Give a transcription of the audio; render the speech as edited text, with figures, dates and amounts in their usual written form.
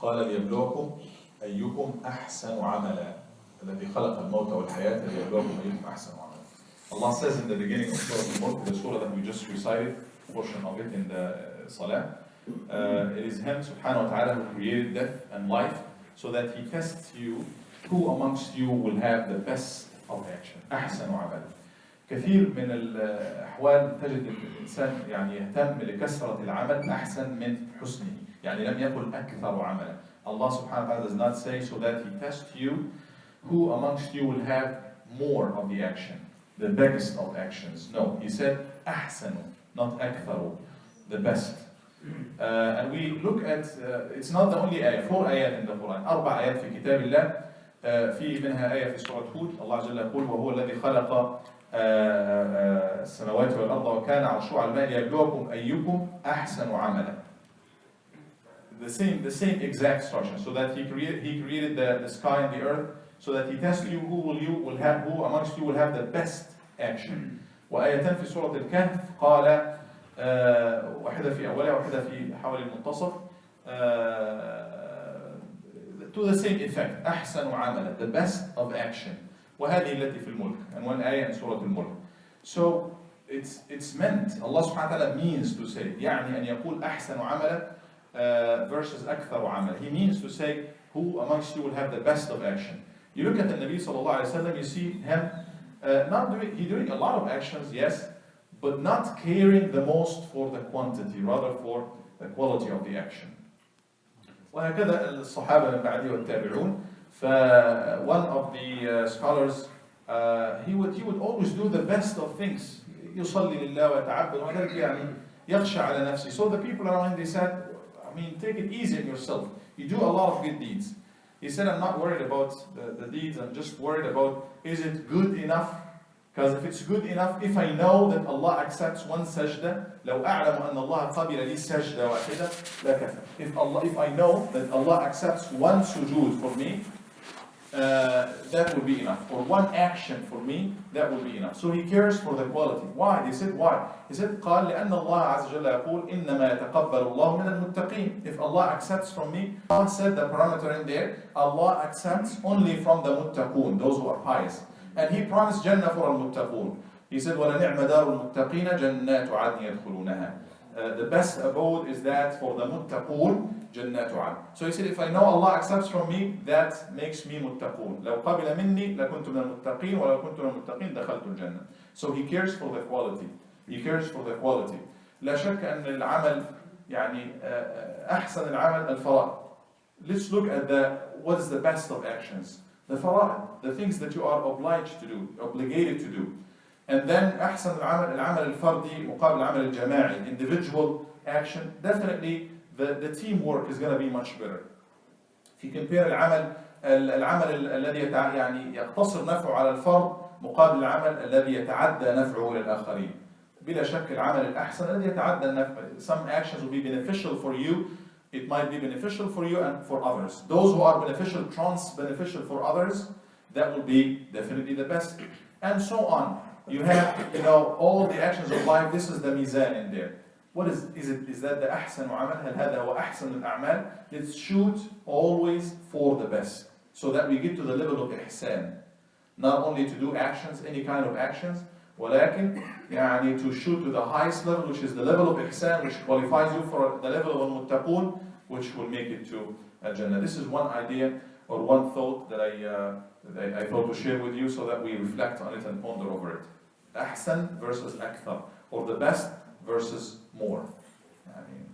قال ليبلوكم أيكم أحسن عملا الذي خلق الموت والحياة ليبلوكم أيكم أحسن عملا. Allah says in the beginning of Surah Al-Mulk, the surah that we just recited, portion of it in the Salah, it is Him subhanahu wa ta'ala who created death and life so that He tests you who amongst you will have the best of action. أحسن عملا. كثير من الأحوال تجد الإنسان يعني يهتم لكثرة العمل أحسن من حسنه. يعني لم يقل أكثر عملا. Allah subhanahu wa ta'ala does not say so that He tests you who amongst you will have more of the action, the biggest of actions. No, He said أحسن, not أكثر, the best. And we look at, it's not the only ayah, 4 آيات in the Quran, 4 آيات في كتاب الله. في منها آية في سورة هود الله عز وجل يقول وهو الذي خلق السماوات والأرض وكان عرشه على الماء ليبلوكم أيكم أحسن عملا. The same exact structure, so that He created the sky and the earth, so that He tests you who amongst you will have the best action. وآيتان في سورة الكهف قال واحدة في أولها واحدة في حوالي المنتصف to the same effect أحسن عملا, the best of action. وهذه التي في الملك, and one ayah in سورة الملك. So it's meant, Allah subhanahu wa ta'ala means to say, يعني أن يقول أحسن عملا versus أكثر عملا. He means to say who amongst you will have the best of action. You look at the Nabi sallallahu alaihi wasallam, you see him doing a lot of actions, yes, but not caring the most for the quantity, rather for the quality of the action. وهكذا الصحابة من بعده والتابعون. One of the scholars, he would always do the best of things. يصلي لله ويتعبد وذلك يعني يخشى على نفسه. So the people around him, they said, take it easy on yourself. You do a lot of good deeds. He said, I'm not worried about the deeds, I'm just worried about, is it good enough? Because if it's good enough, if I know that Allah accepts one sajda, لو أعلم أن الله قبل لي سجدة واحدة لكفى. If I know that Allah accepts one sujood for me, that will be enough. Or one action for me, that will be enough. So he cares for the quality. Why? They said, why? He said, قال لأن الله عز وجل يقول إنما يتقبل الله من المتقين. If Allah accepts from me, God said the parameter in there, Allah accepts only from the muttaqun, those who are pious. And He promised Jannah for al-muttaqun. He said, وَلَنِعْمَ دَارُ الْمُتَّقِينَ جَنَّاتُ عَدْنٍ يَدْخُلُونَها. The best abode is that for the muttaqun, جَنَّاتُ عَدْنٍ. So he said, if I know Allah accepts from me, that makes me muttaqun. لو قبل مني لكنت من المتقين ولو كنت من المتقين دخلت الجنة. So he cares for the quality. He cares for the quality. لا شك أن العمل يعني أحسن العمل الفرائض. Let's look at what is the best of actions. The fara'id, the things that you are obliged to do, obligated to do. And then أحسن العمل الفردي مقابل العمل الجماعي, individual action. Definitely the teamwork is going to be much better. If you compare العمل الذي يعني يقتصر نفعه على الفرد مقابل العمل الذي يتعدى نفعه للآخرين. بلا شك العمل الأحسن الذي يتعدى النفع. Some actions will be beneficial for you. It might be beneficial for you and for others. Those who are beneficial, beneficial for others, that will be definitely the best. And so on. You have, all the actions of life, this is the mizan in there. What is that the أحسن عمل? هل هذا هو أحسن الأعمال? Let's shoot always for the best. So that we get to the level of ihsan. Not only to do actions, any kind of actions, ولكن يعني to shoot to the highest level, which is the level of ihsan, which qualifies you for the level of al-muttaqun, which will make it to al-Jannah. This is one idea or one thought that I thought to share with you so that we reflect on it and ponder over it. Ahsan versus akthar, or the best versus more. يعني